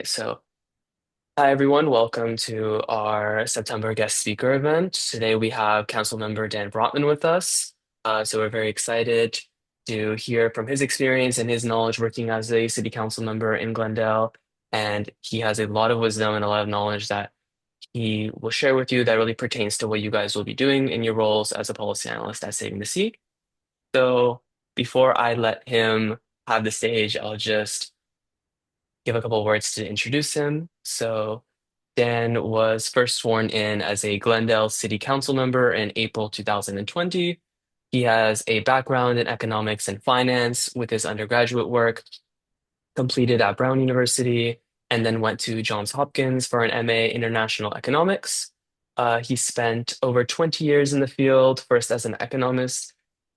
So hi everyone, welcome to our September guest speaker event. Today we have Councilmember Dan Brotman with us. So we're very excited to hear from his experience and his knowledge working as a city council member in Glendale. And he has a lot of wisdom and a lot of knowledge that he will share with you that really pertains to what you guys will be doing in your roles as a policy analyst at Saving the Sea. So before I let him have the stage, I'll just give a couple words to introduce him. So, Dan was first sworn in as a Glendale City Council member in April 2020. He has a background in economics and finance with his undergraduate work completed at Brown University and then went to Johns Hopkins for an MA International Economics. He spent over 20 years in the field, first as an economist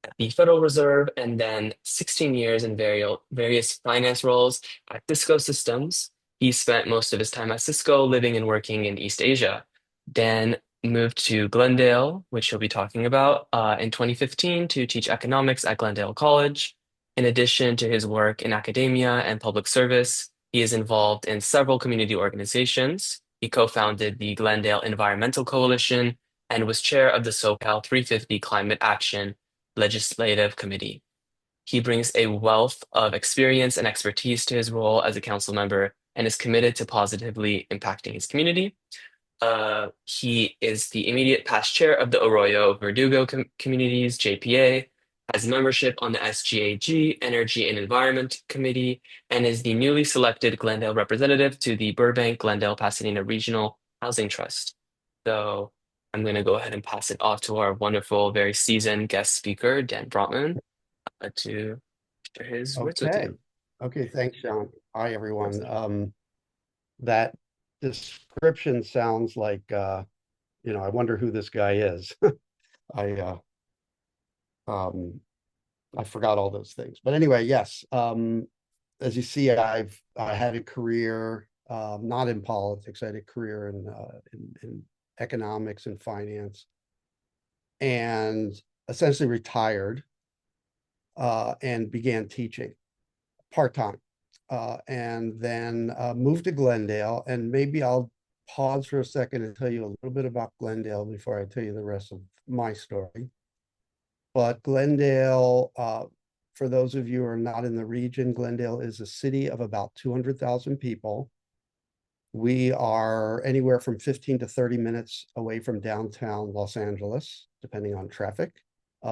at the Federal Reserve, and then 16 years in various finance roles at Cisco Systems. He spent most of his time at Cisco living and working in East Asia. Dan moved to Glendale, which he'll be talking about, in 2015 to teach economics at Glendale College. In addition to his work in academia and public service, he is involved in several community organizations. He co-founded the Glendale Environmental Coalition and was chair of the SoCal 350 Climate Action Legislative Committee. He brings a wealth of experience and expertise to his role as a council member and is committed to positively impacting his community. He is the immediate past chair of the Arroyo Verdugo Communities, JPA, has membership on the SGAG Energy and Environment Committee, and is the newly selected Glendale representative to the Burbank Glendale Pasadena Regional Housing Trust. So I'm going to go ahead and pass it off to our wonderful, very seasoned guest speaker, Dan Brotman, to share his words with Okay. you. Okay, thanks, Sean. Hi, everyone. That description sounds like I wonder who this guy is. I um I forgot all those things. But anyway, yes. As you see, I had a career not in politics. I had a career in economics and finance and essentially retired and began teaching part-time. And then moved to Glendale. And maybe I'll pause for a second and tell you a little bit about Glendale before I tell you the rest of my story. But Glendale, for those of you who are not in the region, Glendale is a city of about 200,000 people. We are anywhere from 15 to 30 minutes away from downtown Los Angeles, depending on traffic.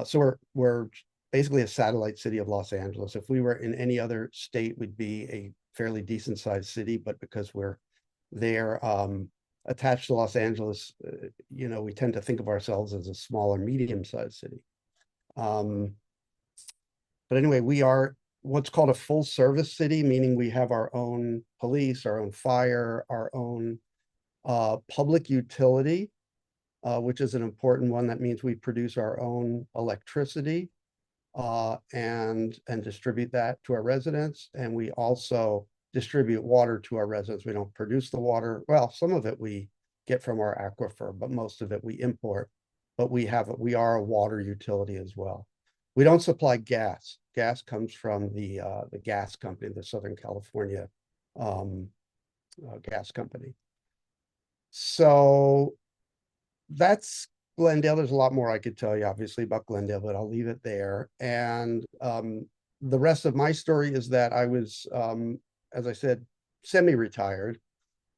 So we're basically a satellite city of Los Angeles. If we were in any other state, we'd be a fairly decent sized city, but because we're there attached to Los Angeles, we tend to think of ourselves as a smaller, medium sized city. Um, but anyway, we are what's called a full service city, meaning we have our own police, our own fire, our own public utility, which is an important one. That means we produce our own electricity and distribute that to our residents. And we also distribute water to our residents. We don't produce the water. Well, some of it we get from our aquifer, but most of it we import. But we are a water utility as well. We don't supply gas. Gas comes from the gas company, the Southern California um, gas company. So that's Glendale. There's a lot more I could tell you, obviously, about Glendale, but I'll leave it there. And the rest of my story is that I was, as I said, semi-retired,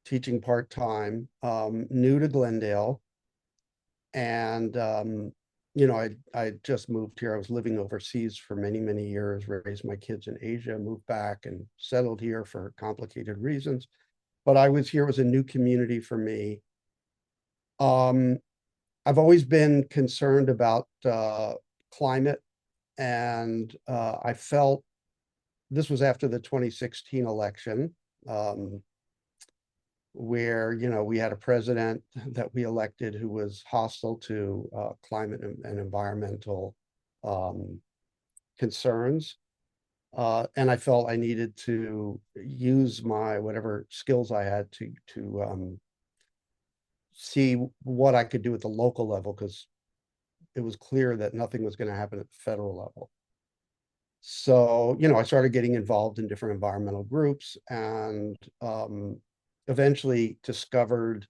teaching part-time, new to Glendale. And, I just moved here. I was living overseas for many, many years, raised my kids in Asia, moved back and settled here for complicated reasons. But I was here, it was a new community for me. Um, I've always been concerned about climate, and I felt this was after the 2016 election, where we had a president that we elected who was hostile to climate and environmental um, concerns. And I felt I needed to use my whatever skills I had to see what I could do at the local level, because it was clear that nothing was going to happen at the federal level. So, I started getting involved in different environmental groups, and eventually discovered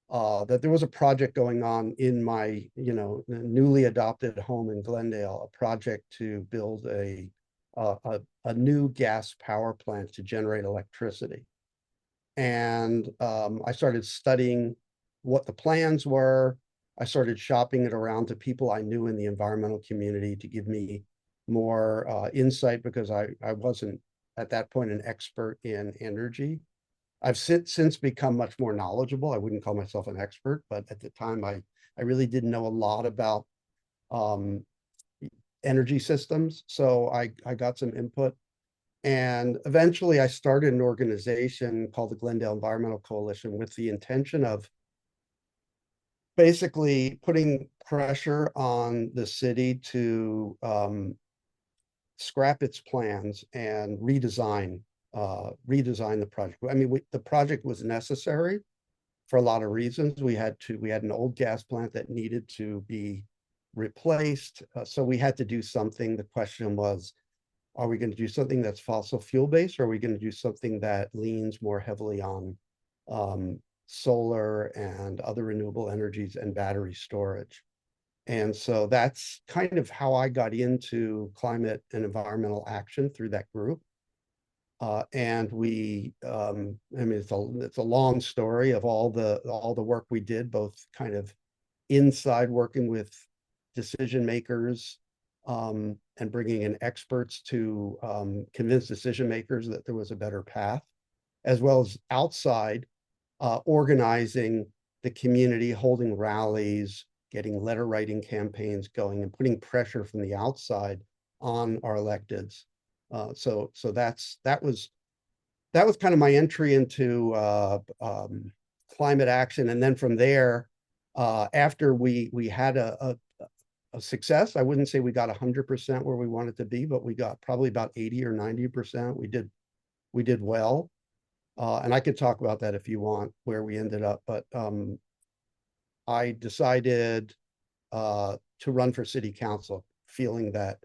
that there was a project going on in my, newly adopted home in Glendale, a project to build a new gas power plant to generate electricity. And I started studying what the plans were. I started shopping it around to people I knew in the environmental community to give me more insight, because I wasn't at that point an expert in energy. I've since become much more knowledgeable. I wouldn't call myself an expert, but at the time I really didn't know a lot about um, energy systems. So I got some input. And eventually I started an organization called the Glendale Environmental Coalition with the intention of basically putting pressure on the city to scrap its plans and redesign the project. I mean, the project was necessary for a lot of reasons. We had an old gas plant that needed to be replaced, so we had to do something. The question was, are we going to do something that's fossil fuel based, or are we going to do something that leans more heavily on solar and other renewable energies and battery storage? And so that's kind of how I got into climate and environmental action, through that group. And I mean, it's a long story of all the work we did, both kind of inside working with decision makers, and bringing in experts to convince decision makers that there was a better path, as well as outside, organizing the community, holding rallies, getting letter writing campaigns going, and putting pressure from the outside on our electeds. So that was kind of my entry into climate action. And then from there, after we had a success, I wouldn't say we got 100% where we wanted to be, but we got probably about 80 or 90%. We did well. And I could talk about that if you want, where we ended up. But I decided to run for city council, feeling that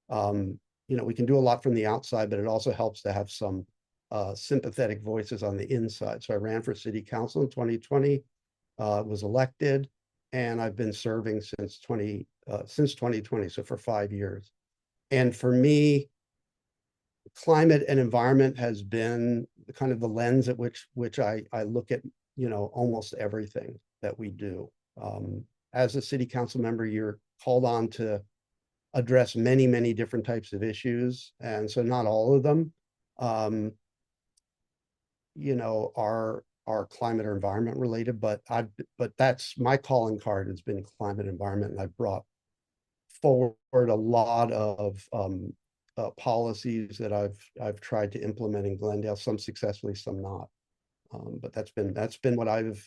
we can do a lot from the outside, but it also helps to have some sympathetic voices on the inside. So I ran for city council in 2020, was elected, and I've been serving since 2020, so for 5 years. And for me, climate and environment has been kind of the lens at which I look at, almost everything that we do. As a city council member, you're called on to address many, many different types of issues. And so not all of them, are climate or environment related, but that's my calling card, has been climate environment. And I've brought forward a lot of policies that I've tried to implement in Glendale, some successfully, some not. But that's been what I've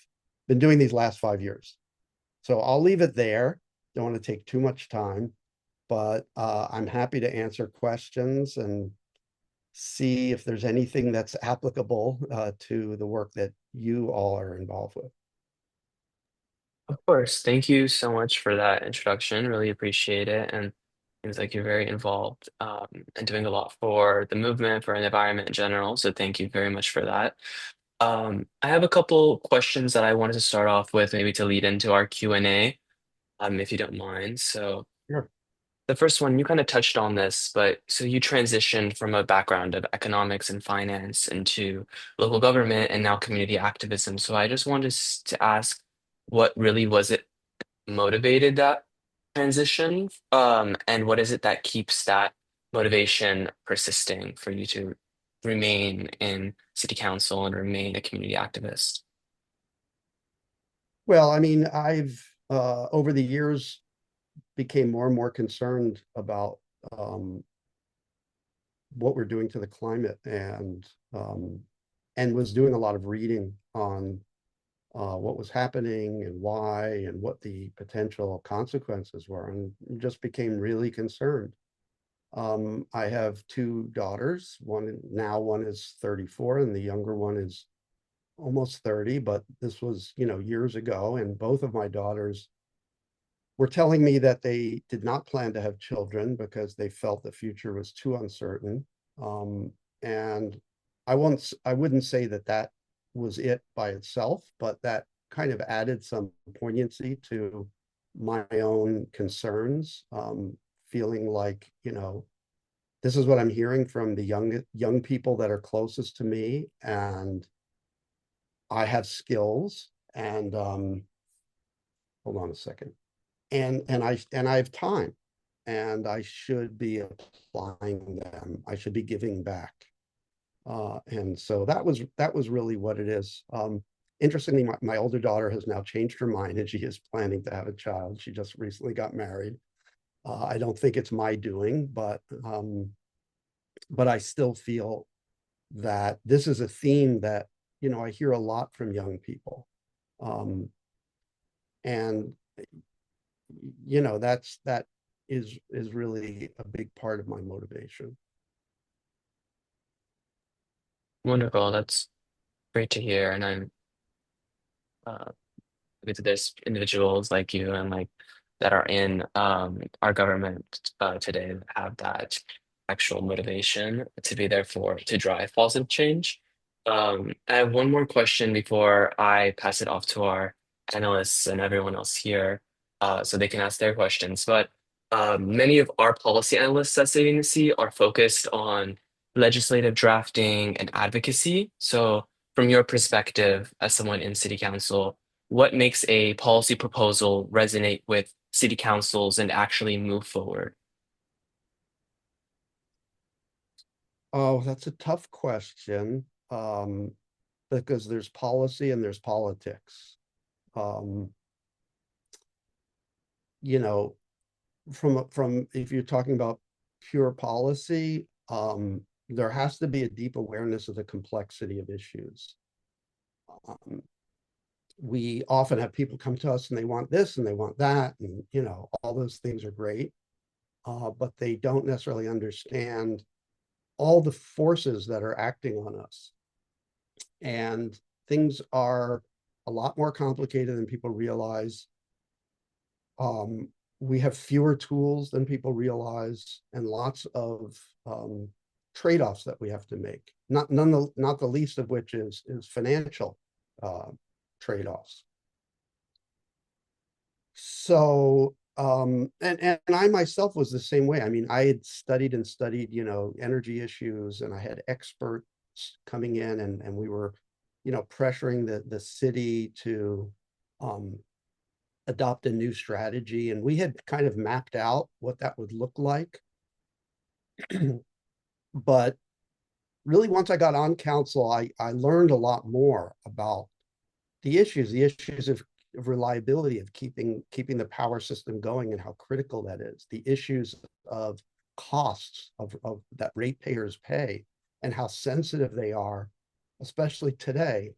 been doing these last 5 years. So I'll leave it there. Don't want to take too much time, but I'm happy to answer questions and see if there's anything that's applicable to the work that you all are involved with. Of course. Thank you so much for that introduction. Really appreciate it. And seems like you're very involved and doing a lot for the movement, for the environment in general. So thank you very much for that. I have a couple questions that I wanted to start off with, maybe to lead into our Q&A, if you don't mind. So Sure. the first one, you kind of touched on this, but so you transitioned from a background of economics and finance into local government and now community activism. So I just wanted to ask, what really was it motivated that transition? And what is it that keeps that motivation persisting for you to remain in city council and remain a community activist? Well, I mean, I've over the years became more and more concerned about what we're doing to the climate, and was doing a lot of reading on what was happening and why and what the potential consequences were, and just became really concerned. I have two daughters. One is 34, and the younger one is almost 30. But this was, years ago, and both of my daughters were telling me that they did not plan to have children because they felt the future was too uncertain. And I wouldn't say that was it by itself, but that kind of added some poignancy to my own concerns, feeling like, this is what I'm hearing from the young people that are closest to me, and I have skills, and hold on a second, and I have time, and I should be applying them. I should be giving back. And so that was really what it is. Interestingly, my older daughter has now changed her mind and she is planning to have a child. She just recently got married. I don't think it's my doing, but I still feel that this is a theme that I hear a lot from young people, and that is really a big part of my motivation. Wonderful. That's great to hear. And I'm uh, because there's individuals like you and like that are in our government today that have that actual motivation to be there for to drive positive change. I have one more question before I pass it off to our analysts and everyone else here, so they can ask their questions. But many of our policy analysts at City Agency are focused on legislative drafting and advocacy. So, from your perspective as someone in City Council, what makes a policy proposal resonate with city councils and actually move forward? Oh, that's a tough question, because there's policy and there's politics. Um, you know, from if you're talking about pure policy, there has to be a deep awareness of the complexity of issues. Um, we often have people come to us and they want this and they want that, and all those things are great, but they don't necessarily understand all the forces that are acting on us. And things are a lot more complicated than people realize. Um, we have fewer tools than people realize, and lots of trade-offs that we have to make. Not the least of which is financial uh, trade-offs. So and I myself was the same way. I mean, I had studied and studied, energy issues, and I had experts coming in, and we were, pressuring the city to um, adopt a new strategy, and we had kind of mapped out what that would look like. But really, once I got on council, I learned a lot more about the issues of reliability, of keeping the power system going, and how critical that is, the issues of costs of that ratepayers pay, and how sensitive they are, especially today,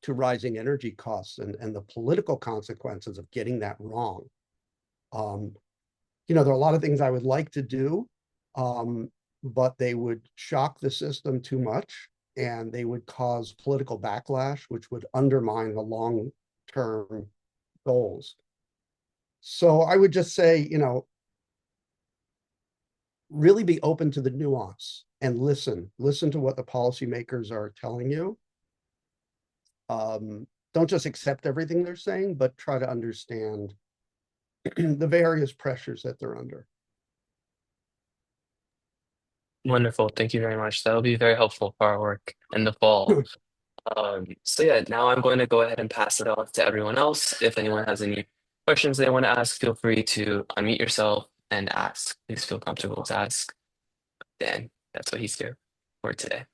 to rising energy costs, and the political consequences of getting that wrong. Um, there are a lot of things I would like to do, but they would shock the system too much, and they would cause political backlash, which would undermine the long-term goals. So I would just say, really be open to the nuance and listen to what the policymakers are telling you. Don't just accept everything they're saying, but try to understand the various pressures that they're under. Wonderful. Thank you very much. That'll be very helpful for our work in the fall. So yeah, now I'm going to go ahead and pass it off to everyone else. If anyone has any questions they want to ask, feel free to unmute yourself and ask. Please feel comfortable to ask. Dan, that's what he's here for today.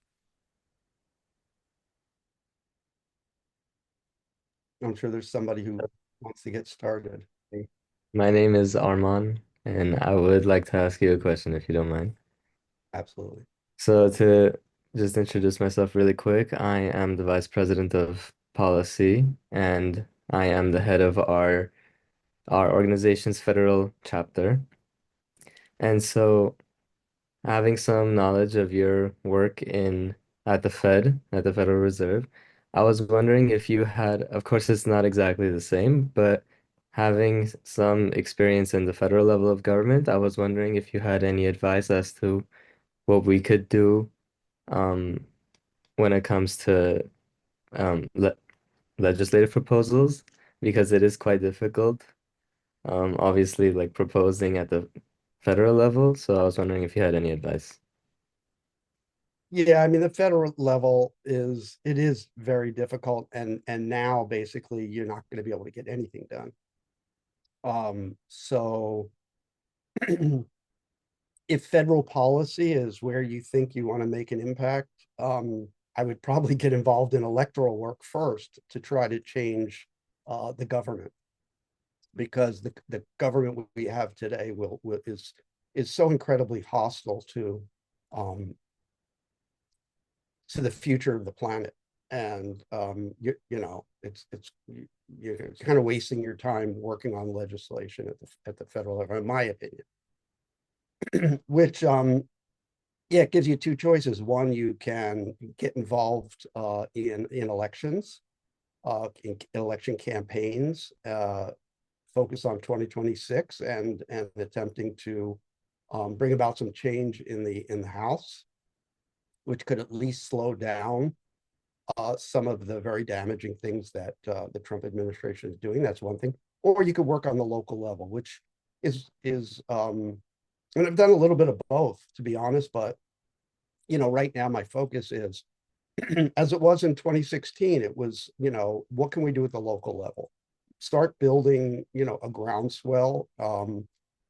I'm sure there's somebody who wants to get started. Hey, my name is Arman, and I would like to ask you a question if you don't mind. Absolutely. So, to just introduce myself really quick, I am the Vice President of Policy, and I am the head of our organization's federal chapter. And so, having some knowledge of your work in at the Fed, at the Federal Reserve, I was wondering if you had, of course, it's not exactly the same, but having some experience in the federal level of government, I was wondering if you had any advice as to what we could do um, when it comes to le legislative proposals because it is quite difficult. Obviously, like proposing at the federal level. So I was wondering if you had any advice. Yeah, I mean, the federal level it is very difficult, and now basically you're not going to be able to get anything done. So if federal policy is where you think you want to make an impact, I would probably get involved in electoral work first to try to change the government, because the government we have today is so incredibly hostile um, to the future of the planet. And you know, you're kind of wasting your time working on legislation at the federal level, in my opinion. Which yeah, it gives you two choices. One, you can get involved in elections, in election campaigns, focus on 2026 and attempting to bring about some change in the House, which could at least slow down some of the very damaging things that the Trump administration is doing. That's one thing. Or you could work on the local level, which is and I've done a little bit of both, to be honest. But you know, right now my focus is, as it was in 2016, it was, you know, what can we do at the local level? Start building, you know, a groundswell,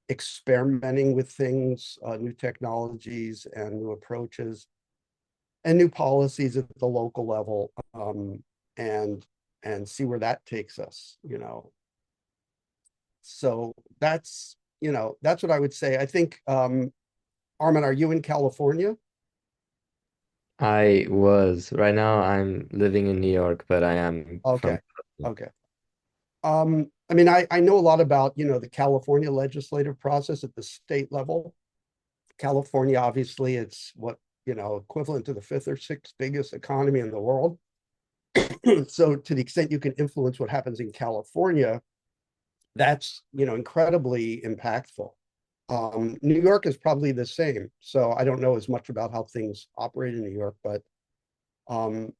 experimenting with things, new technologies and new approaches and new policies at the local level, and see where that takes us, you know. So that's, you know, that's what I would say. I think, Armin, are you in California? I was right now I'm living in New York, but I am from Okay. Okay. I mean, I know a lot about, you know, the California legislative process at the state level. California, obviously, it's what, you know, equivalent to the fifth or sixth biggest economy in the world. So to the extent you can influence what happens in California, that's, you know, incredibly impactful. New York is probably the same. So I don't know as much about how things operate in New York, but um,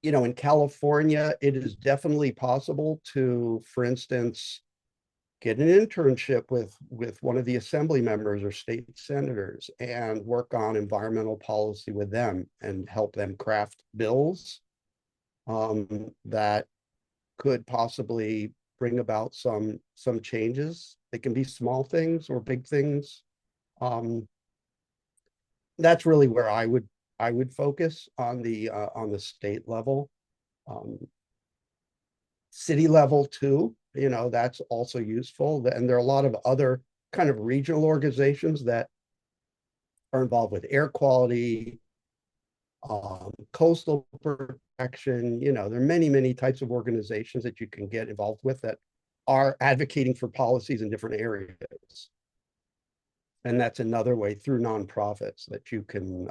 you know, in California, it is definitely possible to, for instance, get an internship with one of the assembly members or state senators and work on environmental policy with them and help them craft bills that could possibly bring about some changes. They can be small things or big things. Um, that's really where I would focus on the state level. Um, City level too, you know, that's also useful. And there are a lot of other kind of regional organizations that are involved with air quality, coastal protection. You know, there are many, many types of organizations that you can get involved with that are advocating for policies in different areas. And that's another way through nonprofits that you can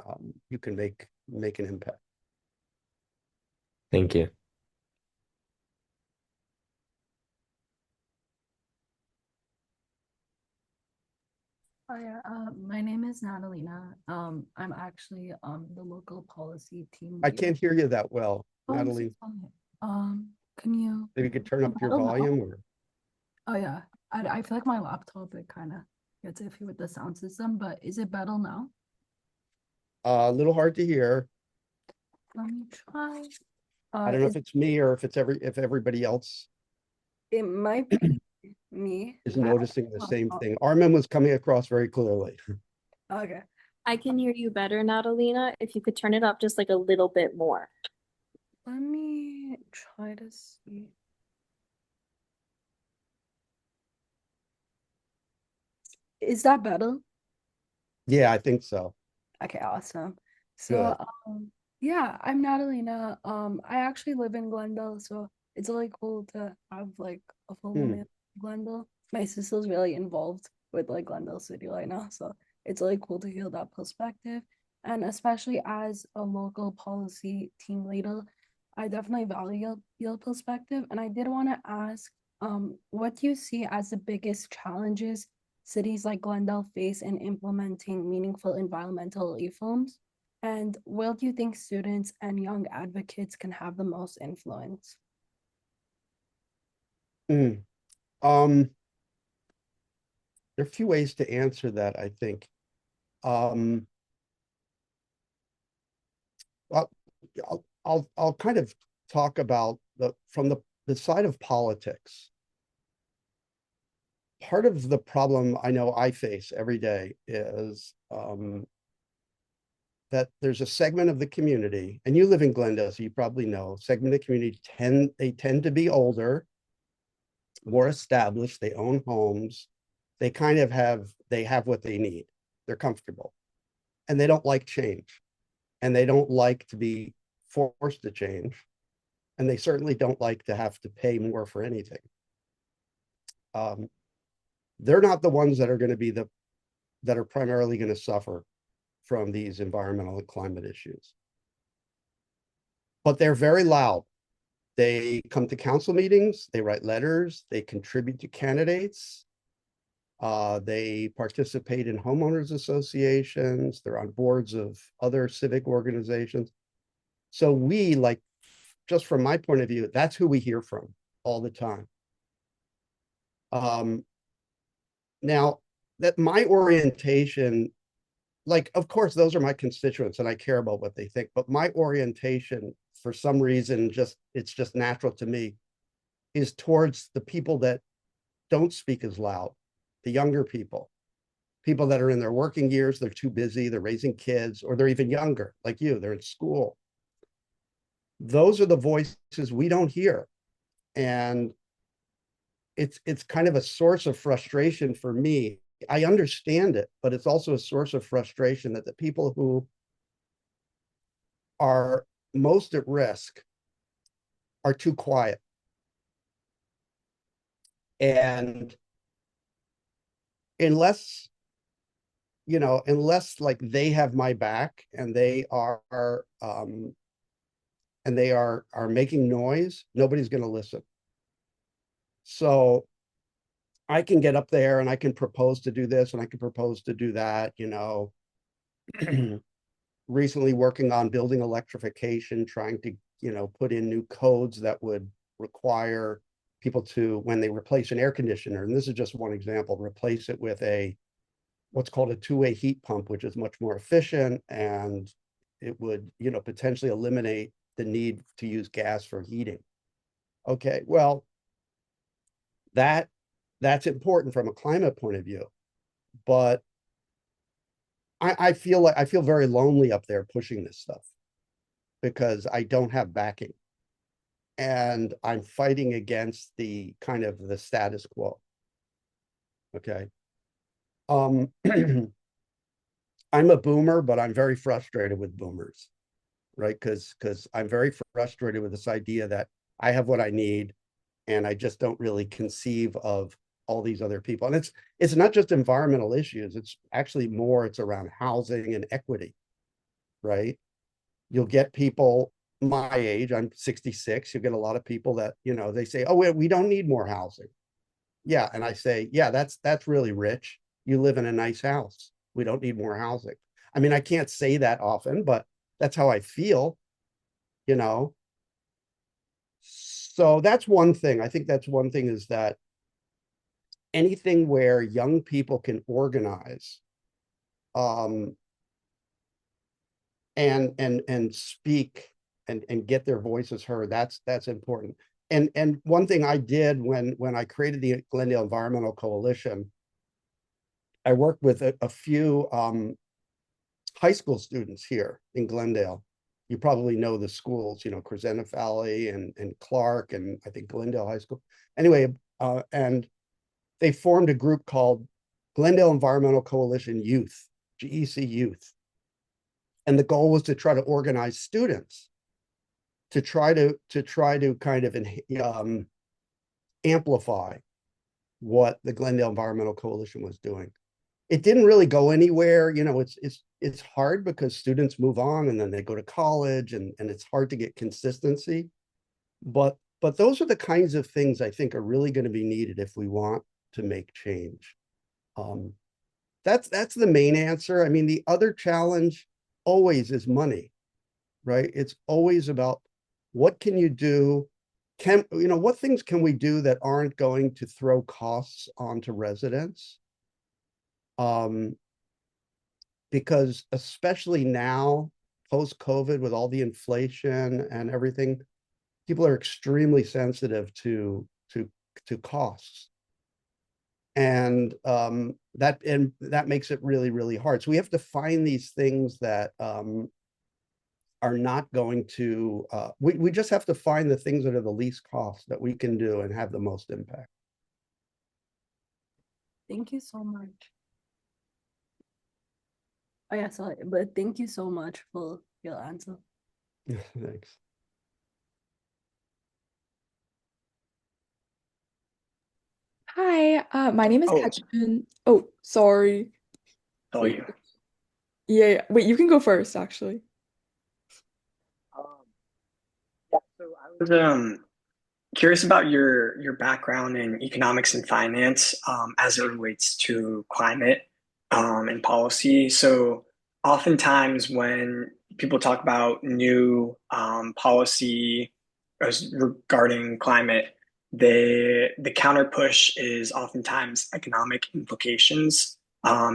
make an impact. Thank you. Oh yeah, my name is Natalina. I'm actually the local policy team I leader. can't hear you that well, Oh, I'm so Natalie. sorry. Can you Maybe you could turn up your better now? volume, or Oh yeah, I feel like my laptop it kind of gets iffy with the sound system, but is it better now? a little hard to hear. Let me try. I don't know Is if it's me or if everybody else it might be me. is I have noticing the a same laptop. thing. Armin was coming across very clearly. Okay, I can hear you better, Natalina, if you could turn it up just like a little bit more. let me try to see. Is that better? Yeah, I think so. Okay, awesome. Good. So, yeah, I'm Natalina. I actually live in Glendale, so it's really cool to have like a full woman Hmm. in Glendale. My sister's really involved with like Glendale City right now, so it's really cool to hear that perspective. And especially as a local policy team leader, I definitely value your perspective. And I did want to ask, what do you see as the biggest challenges cities like Glendale face in implementing meaningful environmental reforms? And where do you think students and young advocates can have the most influence? Mm. Um, there are a few ways to answer that, I think. Um, I'll, I'll kind of talk about from the side of politics. Part of the problem I know I face every day is that there's a segment of the community, and you live in Glendale, so you probably know, segment of the community tend to be older, more established, they own homes, they kind of have what they need. They're comfortable. And they don't like change. And they don't like to be forced to change. And they certainly don't like to have to pay more for anything. They're not the ones that are going to be that are primarily going to suffer from these environmental and climate issues. But they're very loud. They come to council meetings, they write letters, they contribute to candidates, they participate in homeowners associations, they're on boards of other civic organizations. So we, like, just from my point of view, that's who we hear from all the time. Now, that my orientation, like, of course, those are my constituents and I care about what they think, but my orientation, for some reason, it's just natural to me, is towards the people that don't speak as loud, the younger people that are in their working years, they're too busy, they're raising kids, or they're even younger, like you, they're in school. Those are the voices we don't hear. And it's kind of a source of frustration for me. I understand it, but it's also a source of frustration that the people who are most at risk are too quiet. And unless like they have my back and they are making noise, nobody's going to listen. So I can get up there and I can propose to do this and I can propose to do that, recently working on building electrification, trying to, put in new codes that would require people to, when they replace an air conditioner, and this is just one example, replace it with what's called a two-way heat pump, which is much more efficient, and it would, potentially eliminate the need to use gas for heating. Okay, well, that's important from a climate point of view, but I feel very lonely up there pushing this stuff because I don't have backing, and I'm fighting against the kind of the status quo. Okay. I'm a boomer, but I'm very frustrated with boomers, right? Because I'm very frustrated with this idea that I have what I need, and I just don't really conceive of all these other people. And it's not just environmental issues. It's actually more, it's around housing and equity, right? You'll get people my age, I'm 66, you get a lot of people that, they say, oh, we don't need more housing. Yeah. And I say, yeah, that's really rich. You live in a nice house. We don't need more housing. I mean, I can't say that often, but that's how I feel, you know. So that's one thing. I think that's one thing, is that anything where young people can organize and speak and get their voices heard, that's important. And one thing I did when I created the Glendale Environmental Coalition, I worked with a few high school students here in Glendale. You probably know the schools, Crescenta Valley and Clark, and I think Glendale High School. Anyway, and they formed a group called Glendale Environmental Coalition Youth, GEC Youth. And the goal was to try to organize students to try to kind of amplify what the Glendale Environmental Coalition was doing. It didn't really go anywhere. It's hard because students move on and then they go to college, and it's hard to get consistency. But those are the kinds of things I think are really going to be needed if we want to make change. That's the main answer. I mean, the other challenge, always is money, right? It's always about what can you do? What things can we do that aren't going to throw costs onto residents? Because especially now, post-COVID, with all the inflation and everything, people are extremely sensitive to costs. And that makes it really, really hard. So we have to find these things that are not going to we just have to find the things that are the least cost that we can do and have the most impact. Thank you so much. Oh yeah, sorry, but thank you so much for your answer. Thanks. Hi, my name is Oh, Katrin. Oh, sorry. tell Wait, you. yeah, wait, you can go first, actually. Um, yeah, so I was curious about your background in economics and finance as it relates to climate and policy. So oftentimes when people talk about new policy regarding climate, the counter push is oftentimes economic implications,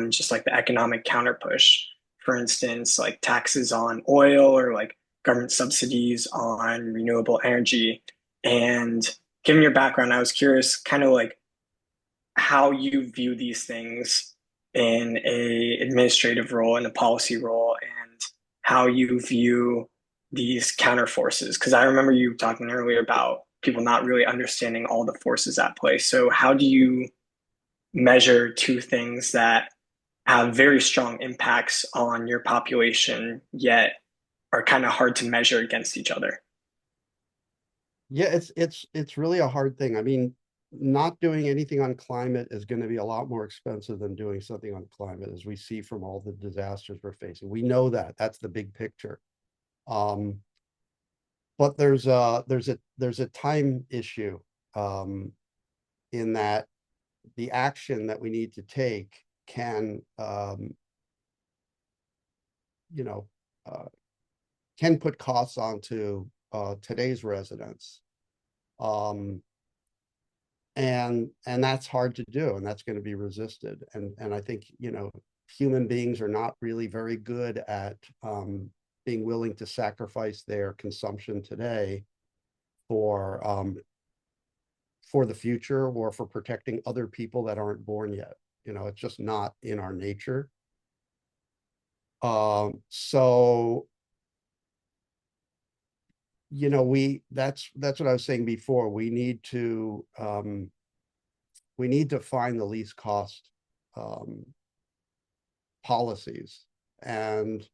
just like the economic counter push. For instance, like taxes on oil or like government subsidies on renewable energy. And given your background, I was curious kind of like how you view these things in a administrative role, in a policy role, and how you view these counter forces. Because I remember you talking earlier about people not really understanding all the forces at play. So how do you measure two things that have very strong impacts on your population, yet are kind of hard to measure against each other? Yeah, it's really a hard thing. I mean, not doing anything on climate is going to be a lot more expensive than doing something on climate, as we see from all the disasters we're facing. We know that. That's the big picture. But there's a time issue in that the action that we need to take can you know can put costs onto today's residents. And that's hard to do, and that's going to be resisted. And I think, human beings are not really very good at being willing to sacrifice their consumption today for the future or for protecting other people that aren't born yet. It's just not in our nature. So that's what I was saying before. We need to find the least cost policies. And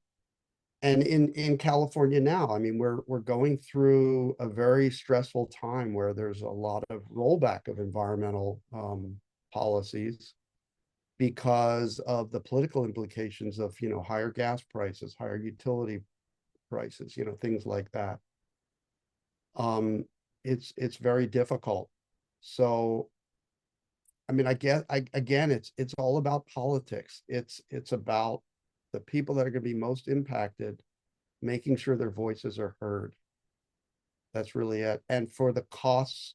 in California now, I mean, we're going through a very stressful time where there's a lot of rollback of environmental policies because of the political implications of higher gas prices, higher utility prices, things like that. It's very difficult. So I mean, again, it's all about politics. It's about the people that are going to be most impacted, making sure their voices are heard. That's really it. And for the costs,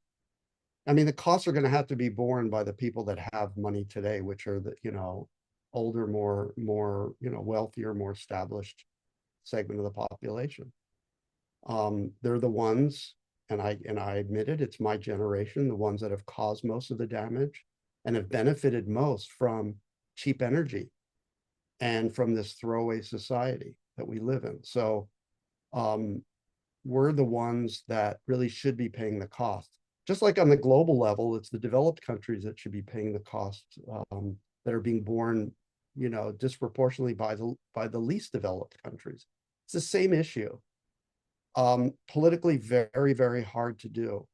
I mean, the costs are going to have to be borne by the people that have money today, which are the, older, more, wealthier, more established segment of the population. They're the ones, and I admit it, it's my generation, the ones that have caused most of the damage and have benefited most from cheap energy and from this throwaway society that we live in. So we're the ones that really should be paying the cost. Just like on the global level, it's the developed countries that should be paying the cost that are being borne, disproportionately by the least developed countries. It's the same issue. Politically very, very hard to do.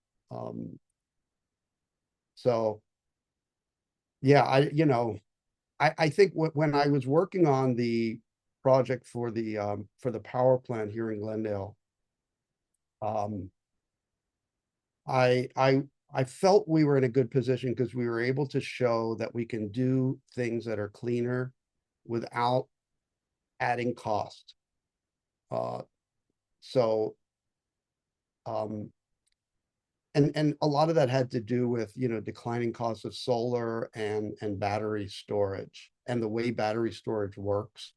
So yeah, I think when I was working on the project for the power plant here in Glendale, I felt we were in a good position because we were able to show that we can do things that are cleaner without adding cost. So, um, and a lot of that had to do with, declining costs of solar and battery storage and the way battery storage works.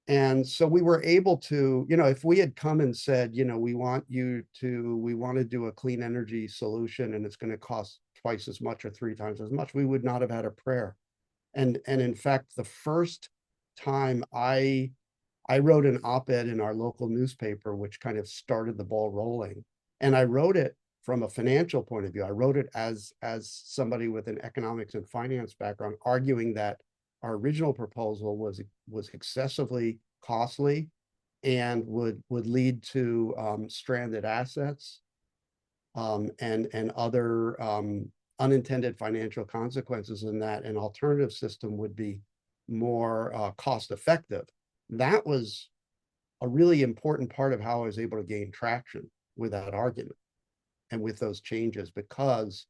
And so we were able to, if we had come and said, we want to do a clean energy solution and it's going to cost twice as much or 3 times as much, we would not have had a prayer. And in fact, the first time I wrote an op-ed in our local newspaper, which kind of started the ball rolling. And I wrote it from a financial point of view. I wrote it as somebody with an economics and finance background, arguing that our original proposal was excessively costly and would lead to stranded assets and other unintended financial consequences, and that an alternative system would be more cost effective. That was a really important part of how I was able to gain traction with that argument and with those changes, because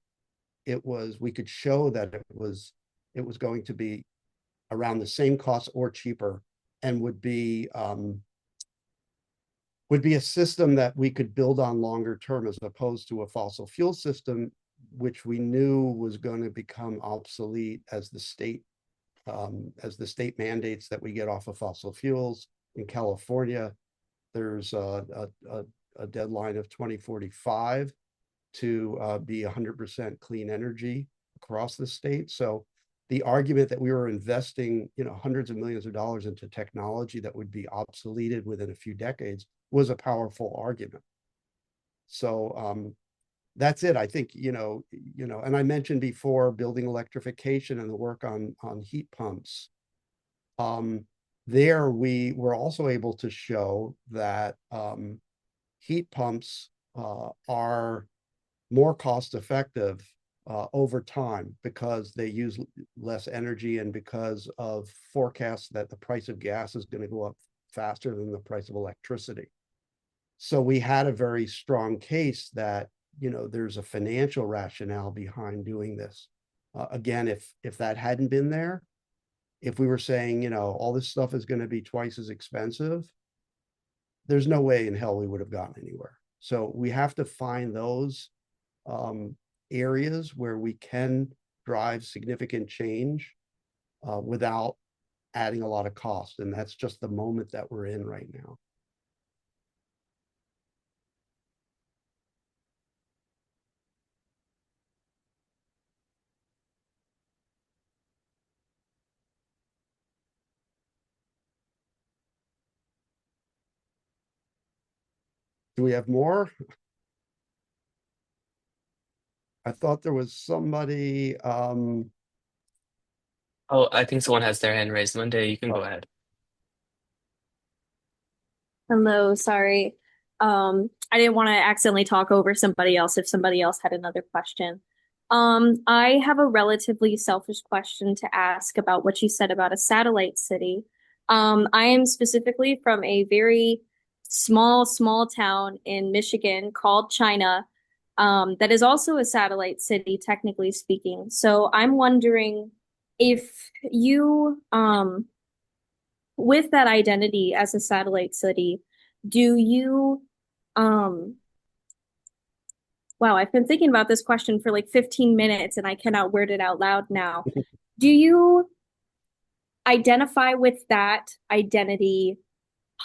we could show that it was going to be around the same cost or cheaper, and would be a system that we could build on longer term, as opposed to a fossil fuel system, which we knew was going to become obsolete as the state mandates that we get off of fossil fuels. In California, there's a deadline of 2045 to be 100% clean energy across the state. So the argument that we were investing, hundreds of millions of dollars into technology that would be obsoleted within a few decades was a powerful argument. So that's it. I think, and I mentioned before building electrification and the work on heat pumps. There we were also able to show that heat pumps are more cost effective over time, because they use less energy and because of forecasts that the price of gas is going to go up faster than the price of electricity. So we had a very strong case that, there's a financial rationale behind doing this. Again, if that hadn't been there, if we were saying, all this stuff is going to be twice as expensive, there's no way in hell we would have gotten anywhere. So we have to find those areas where we can drive significant change without adding a lot of cost. And that's just the moment that we're in right now. Do we have more? I thought there was somebody. Oh, I think someone has their hand raised. Monday, you can go ahead. Hello, sorry. I didn't want to accidentally talk over somebody else if somebody else had another question. I have a relatively selfish question to ask about what you said about a satellite city. I am specifically from a very small town in Michigan called China, that is also a satellite city, technically speaking. So I'm wondering if you, with that identity as a satellite city, do you, wow, I've been thinking about this question for like 15 minutes and I cannot word it out loud now. Do you identify with that identity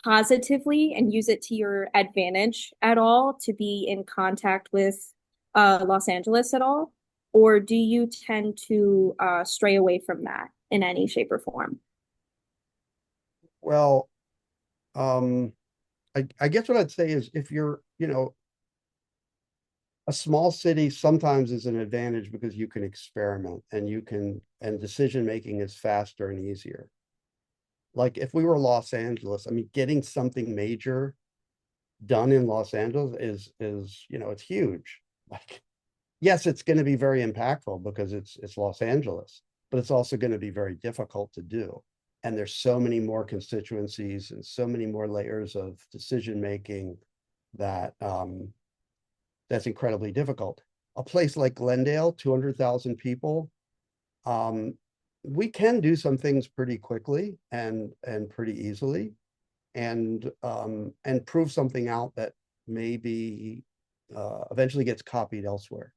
positively and use it to your advantage at all to be in contact with Los Angeles at all? Or do you tend to stray away from that in any shape or form? Well, I guess what I'd say is, if you're, a small city sometimes is an advantage because you can experiment and decision making is faster and easier. Like if we were Los Angeles, I mean, getting something major done in Los Angeles is it's huge. Like, yes, it's going to be very impactful because it's Los Angeles, but it's also going to be very difficult to do. And there's so many more constituencies and so many more layers of decision making that that's incredibly difficult. A place like Glendale, 200,000 people, we can do some things pretty quickly and pretty easily. and prove something out that maybe eventually gets copied elsewhere.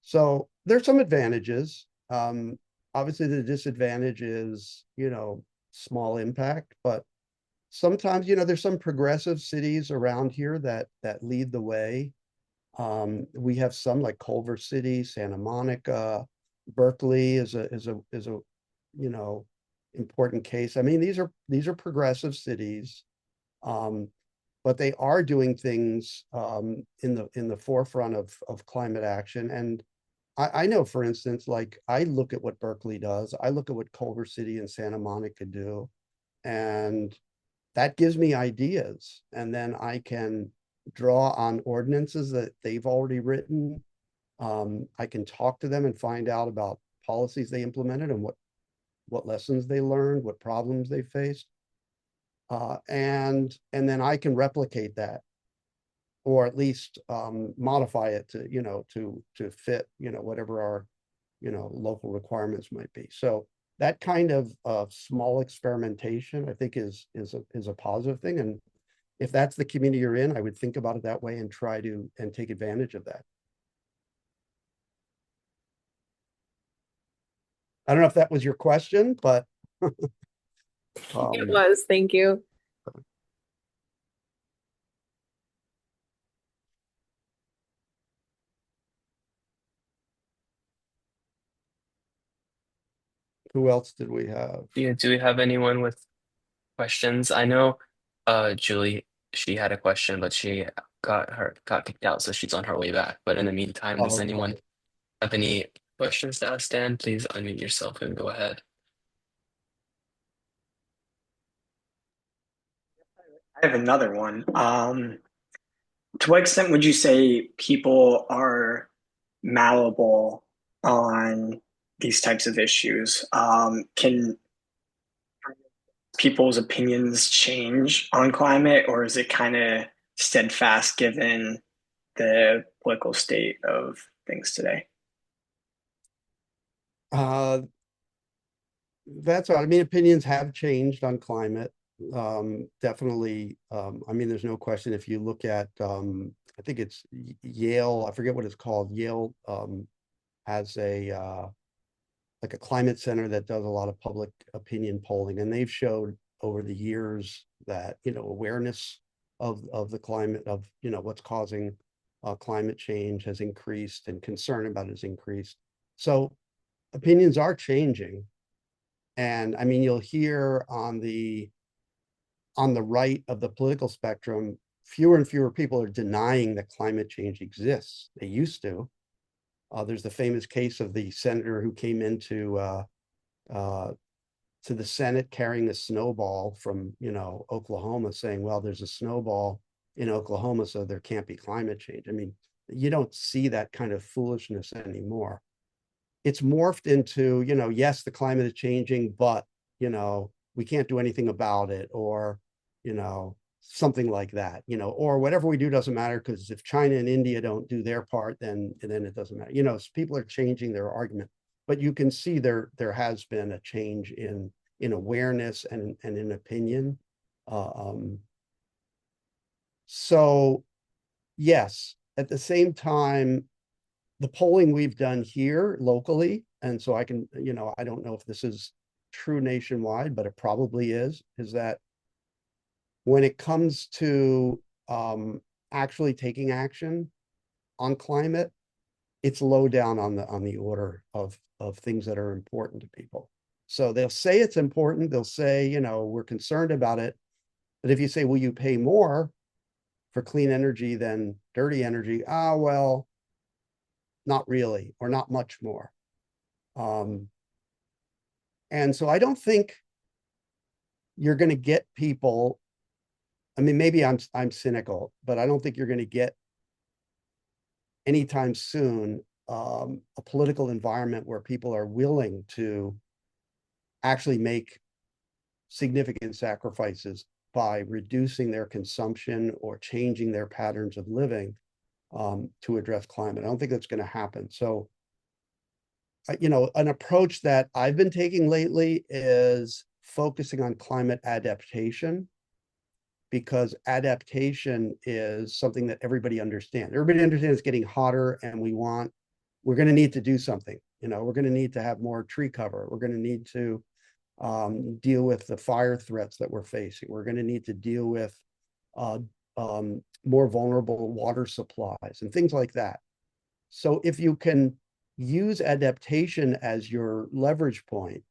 So there's some advantages. Obviously, the disadvantage is, small impact, but sometimes, there's some progressive cities around here that lead the way. We have some like Culver City, Santa Monica, Berkeley is a important case. I mean, these are progressive cities, but they are doing things in the forefront of climate action. And I know, for instance, like I look at what Berkeley does, I look at what Culver City and Santa Monica do, and that gives me ideas. And then I can draw on ordinances that they've already written. I can talk to them and find out about policies they implemented and what lessons they learned, what problems they faced. And then I can replicate that, or at least modify it to fit, whatever our, local requirements might be. So that kind of small experimentation, I think is a positive thing. And if that's the community you're in, I would think about it that way and try to and take advantage of that. I don't know if that was your question, but It was, thank you. who else did we have? Yeah, do we have anyone with questions? I know Julie, she had a question, but she got kicked out, so she's on her way back. But in the meantime, does Oh, anyone have any questions to ask Dan? Please unmute yourself and go ahead. I have another one. To what extent would you say people are malleable on these types of issues? Can people's opinions change on climate, or is it kind of steadfast given the political state of things today? That's what I mean. Opinions have changed on climate. Definitely. I mean, there's no question. If you look at, I think it's Yale, I forget what it's called. Yale has like a climate center that does a lot of public opinion polling, and they've showed over the years that awareness of the climate, of what's causing climate change has increased, and concern about it has increased. So opinions are changing. And I mean, you'll hear on the right of the political spectrum, fewer and fewer people are denying that climate change exists. They used to. There's the famous case of the senator who came into to the Senate carrying a snowball from Oklahoma, saying, "Well, there's a snowball in Oklahoma, so there can't be climate change." I mean, you don't see that kind of foolishness anymore. It's morphed into, yes, the climate is changing, but, we can't do anything about it, or, something like that, or whatever we do doesn't matter because if China and India don't do their part, then it doesn't matter. So people are changing their argument, but you can see there has been a change in awareness and in opinion. So yes, at the same time, the polling we've done here locally, and so I can, I don't know if this is true nationwide, but it probably is that when it comes to actually taking action on climate, it's low down on the order of things that are important to people. So they'll say it's important, they'll say, we're concerned about it. But if you say, will you pay more for clean energy than dirty energy? Well, not really, or not much more. And so I don't think you're going to get people. I mean, maybe I'm cynical, but I don't think you're going to get anytime soon a political environment where people are willing to actually make significant sacrifices by reducing their consumption or changing their patterns of living to address climate. I don't think that's going to happen. So, an approach that I've been taking lately is focusing on climate adaptation because adaptation is something that everybody understands. Everybody understands it's getting hotter, and we're going to need to do something. We're going to need to have more tree cover. We're going to need to deal with the fire threats that we're facing. We're going to need to deal with uh, more vulnerable water supplies and things like that. So if you can use adaptation as your leverage point,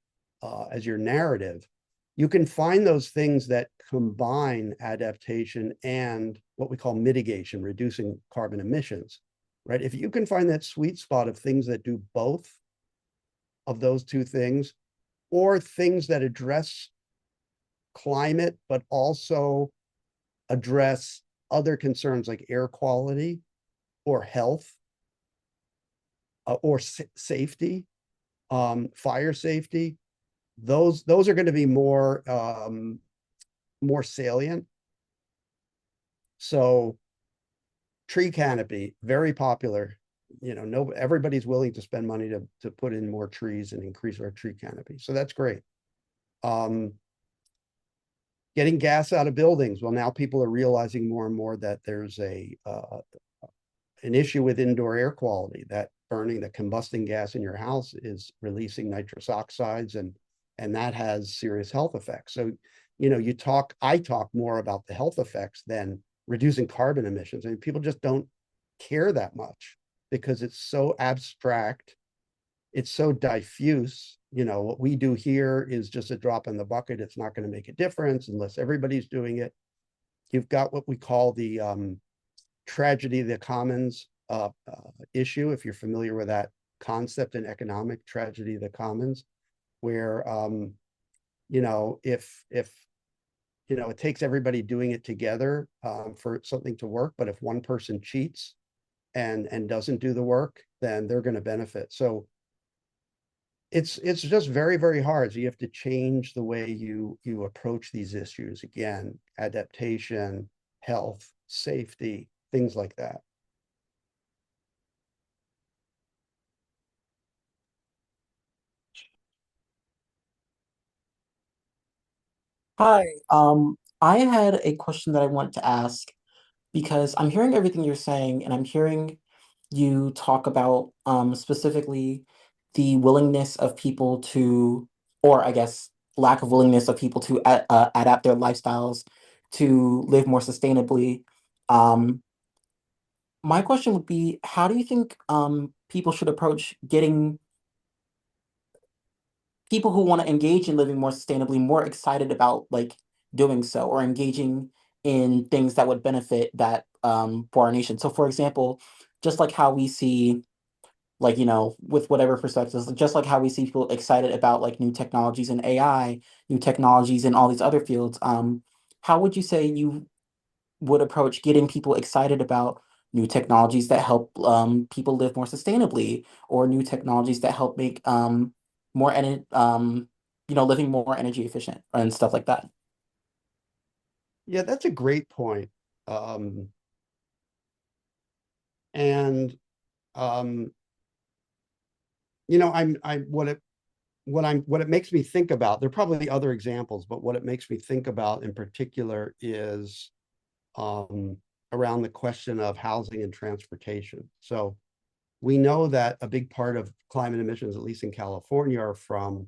as your narrative, you can find those things that combine adaptation and what we call mitigation, reducing carbon emissions, right? If you can find that sweet spot of things that do both of those two things, or things that address climate, but also address other concerns like air quality or health, or safety, fire safety, those are going to be more salient. So tree canopy, very popular. Everybody's willing to spend money to put in more trees and increase our tree canopy. So that's great. Getting gas out of buildings. Well, now people are realizing more and more that there's an issue with indoor air quality, that the combusting gas in your house is releasing nitrous oxides, and that has serious health effects. So, I talk more about the health effects than reducing carbon emissions. I mean, people just don't care that much because it's so abstract. It's so diffuse. What we do here is just a drop in the bucket. It's not going to make a difference unless everybody's doing it. You've got what we call the tragedy of the commons issue, if you're familiar with that concept in economic, tragedy of the commons, where if it takes everybody doing it together for something to work, but if one person cheats and doesn't do the work, then they're going to benefit. So it's just very, very hard. So you have to change the way you approach these issues. Again, adaptation, health, safety, things like that. Hi, I had a question that I want to ask because I'm hearing everything you're saying, and I'm hearing you talk about specifically the willingness of people to, or I guess lack of willingness of people to adapt their lifestyles to live more sustainably. Um, my question would be, how do you think people should approach getting people who want to engage in living more sustainably more excited about like doing so, or engaging in things that would benefit that for our nation? So for example, just like how we see, like, with whatever perspectives, just like how we see people excited about like new technologies in AI, new technologies in all these other fields, how would you say you would approach getting people excited about new technologies that help people live more sustainably, or new technologies that help make more living more energy efficient and stuff like that? Yeah, that's a great point. And what it makes me think about, there are probably other examples, but what it makes me think about in particular is around the question of housing and transportation. So we know that a big part of climate emissions, at least in California, are from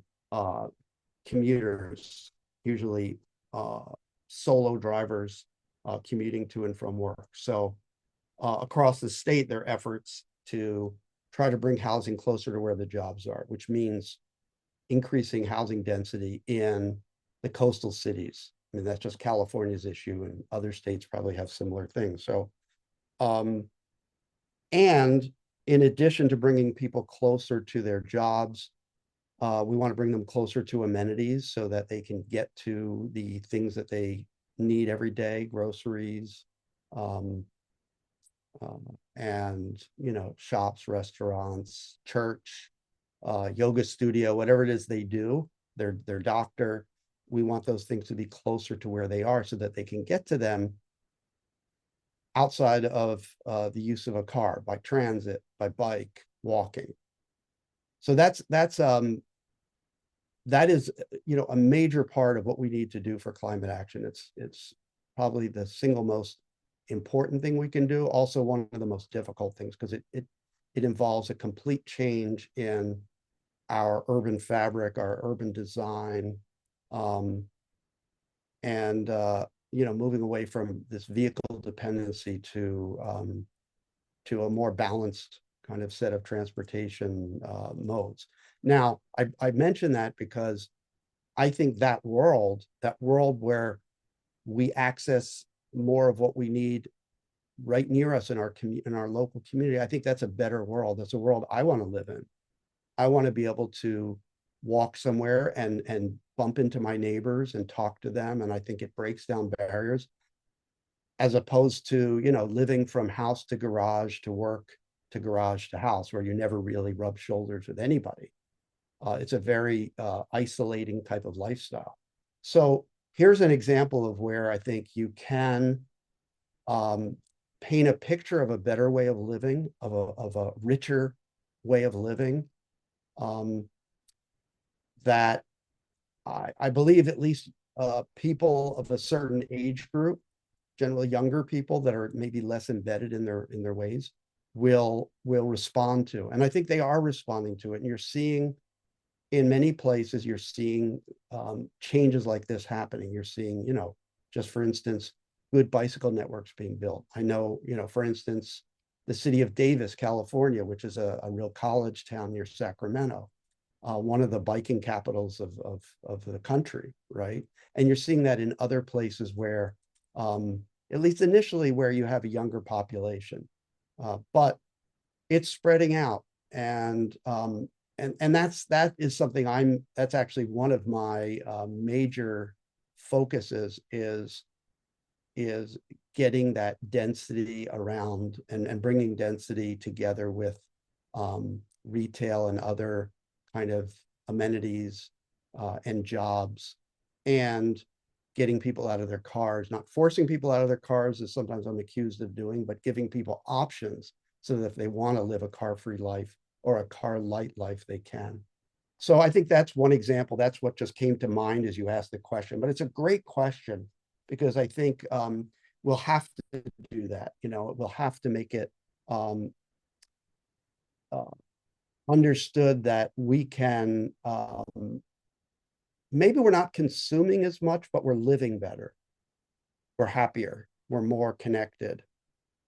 commuters, usually solo drivers commuting to and from work. So across the state, there are efforts to try to bring housing closer to where the jobs are, which means increasing housing density in the coastal cities. I mean, that's just California's issue, and other states probably have similar things. So, and in addition to bringing people closer to their jobs, we want to bring them closer to amenities so that they can get to the things that they need every day, groceries, and shops, restaurants, church, yoga studio, whatever it is they do, their doctor. We want those things to be closer to where they are so that they can get to them outside of the use of a car, by transit, by bike, walking. So that is a major part of what we need to do for climate action. It's probably the single most important thing we can do. Also one of the most difficult things, because it involves a complete change in our urban fabric, our urban design, and moving away from this vehicle dependency to a more balanced kind of set of transportation modes. Now, I mention that because I think that world where we access more of what we need right near us in our local community, I think that's a better world. That's a world I want to live in. I want to be able to walk somewhere and bump into my neighbors and talk to them. And I think it breaks down barriers, as opposed to, living from house to garage to work to garage to house, where you never really rub shoulders with anybody. It's a very isolating type of lifestyle. So here's an example of where I think you can paint a picture of a better way of living, of a richer way of living, that I believe at least people of a certain age group, generally younger people that are maybe less embedded in their ways, will respond to. And I think they are responding to it. And you're seeing in many places, you're seeing changes like this happening. You're seeing, just for instance, good bicycle networks being built. I know, for instance, the city of Davis, California, which is a real college town near Sacramento, one of the biking capitals of the country, right? And you're seeing that in other places where, at least initially, where you have a younger population, but it's spreading out. And that is something that's actually one of my major focuses is getting that density around and bringing density together with retail and other kind of amenities and jobs, and getting people out of their cars, not forcing people out of their cars, as sometimes I'm accused of doing, but giving people options so that if they want to live a car-free life or a car light life, they can. So I think that's one example. That's what just came to mind as you asked the question, but it's a great question, because I think we'll have to do that. We'll have to make it understood that we can, maybe we're not consuming as much, but we're living better. We're happier. We're more connected.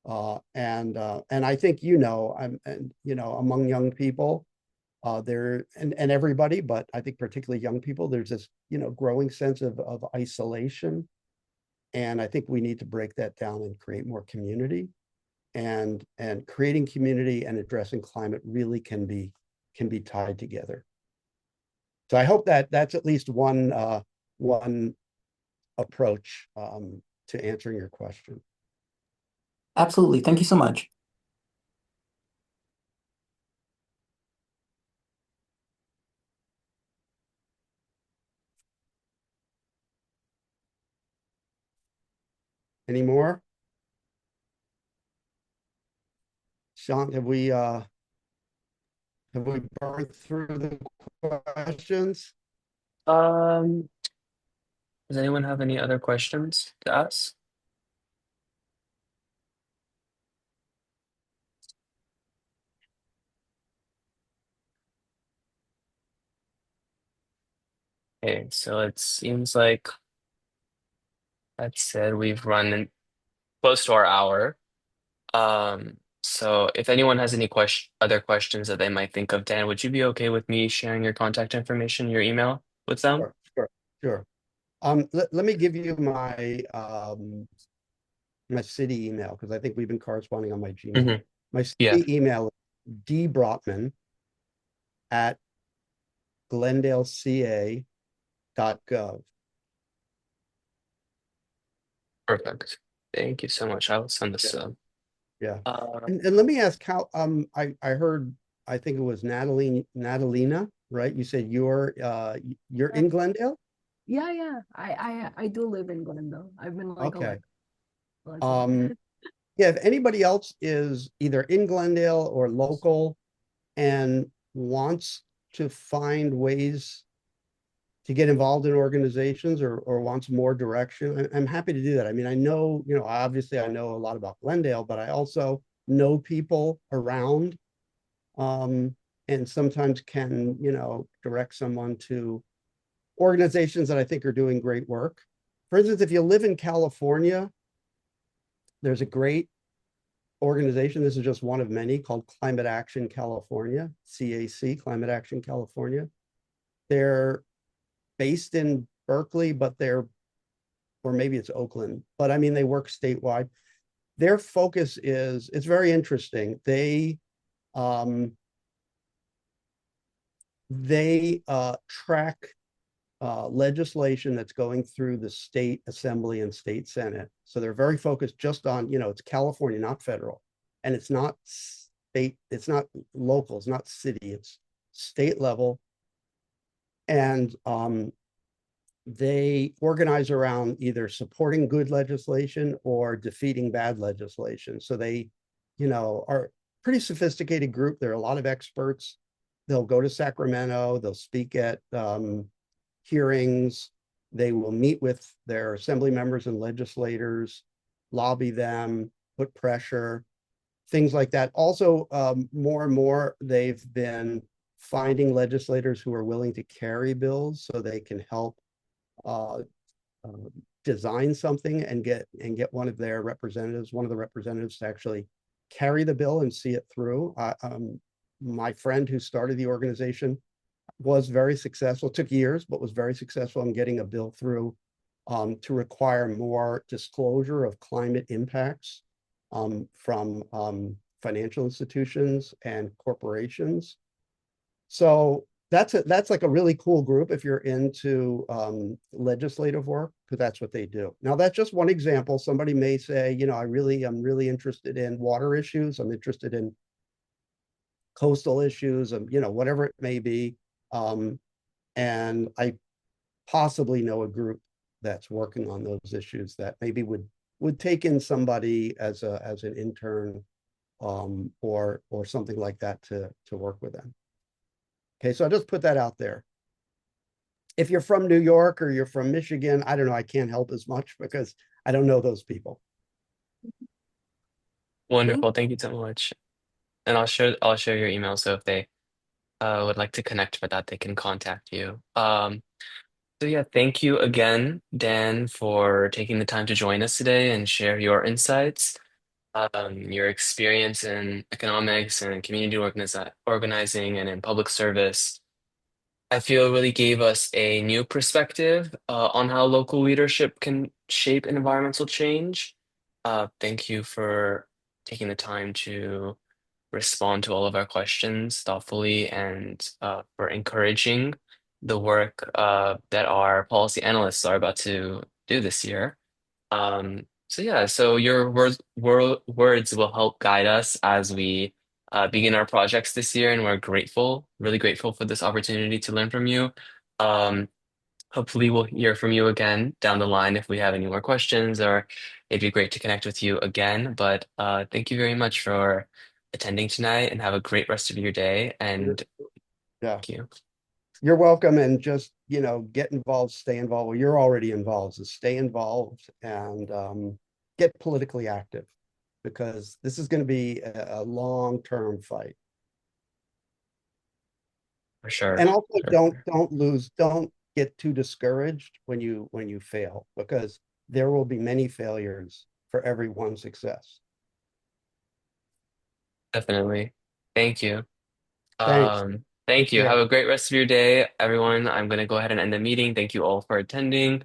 And I think, among young people, there and everybody, but I think particularly young people, there's this, growing sense of isolation. And I think we need to break that down and create more community, and creating community and addressing climate really can be tied together. So I hope that that's at least one approach to answering your question. Absolutely. Thank you so much. Any more? Sean, have we burned through the questions? Does anyone have any other questions to ask? Okay, so it seems like that said, we've run close to our hour. So if anyone has any other questions that they might think of, Dan, would you be okay with me sharing your contact information, your email with them? Sure. Let me give you my city email, because I think we've been corresponding on my Gmail. Hmm. My Yeah, city email is dbrotman at glendaleca.gov. perfect. Thank you so much. I will send this up. Yeah. Uh, And let me ask how, I heard, I think it was Natalina, right? You said you're in Glendale? Yeah. I do live in Glendale. I've been like Okay. elected. Yeah, if anybody else is either in Glendale or local and wants to find ways to get involved in organizations or wants more direction, I'm happy to do that. I mean, I know, obviously I know a lot about Glendale, but I also know people around, and sometimes can, direct someone to organizations that I think are doing great work. For instance, if you live in California, there's a great organization. This is just one of many, called Climate Action California, CAC, Climate Action California. They're based in Berkeley, but or maybe it's Oakland, but I mean, they work statewide. Their focus is, it's very interesting. They track legislation that's going through the state assembly and state senate. So they're very focused just on, it's California, not federal, and it's not state, it's not local, it's not city, it's state level. And they organize around either supporting good legislation or defeating bad legislation. So they, are a pretty sophisticated group. There are a lot of experts. They'll go to Sacramento, they'll speak at hearings, they will meet with their assembly members and legislators, lobby them, put pressure, things like that. Also, more and more, they've been finding legislators who are willing to carry bills so they can help design something and get one of the representatives to actually carry the bill and see it through. My friend who started the organization was very successful. It took years, but was very successful in getting a bill through to require more disclosure of climate impacts from financial institutions and corporations. So that's like a really cool group if you're into legislative work, because that's what they do. Now, that's just one example. Somebody may say, I'm really interested in water issues. I'm interested in coastal issues, and whatever it may be. And I possibly know a group that's working on those issues that maybe would take in somebody as an intern, or something like that to work with them. Okay, so I'll just put that out there. If you're from New York or you're from Michigan, I don't know, I can't help as much because I don't know those people. Wonderful. Thank you so much. And I'll share your email, so if they would like to connect with that, they can contact you. So yeah, thank you again, Dan, for taking the time to join us today and share your insights, your experience in economics and community organizing and in public service. I feel really gave us a new perspective on how local leadership can shape environmental change. Thank you for taking the time to respond to all of our questions thoughtfully and for encouraging the work that our policy analysts are about to do this year. So yeah, so your words will help guide us as we begin our projects this year, and we're grateful, really grateful for this opportunity to learn from you. Um, Hopefully, we'll hear from you again down the line if we have any more questions, or it'd be great to connect with you again. But thank you very much for attending tonight, and have a great rest of your day. And Yeah, thank you. you're welcome. And just, get involved, stay involved. Well, you're already involved, so stay involved and get politically active, because this is going to be a long-term fight. For sure. And also, Sure. don't get too discouraged when you fail, because there will be many failures for every one success. Definitely. Thank you. Thanks. Thank you. Yeah. Have a great rest of your day, everyone. I'm going to go ahead and end the meeting. Thank you all for attending.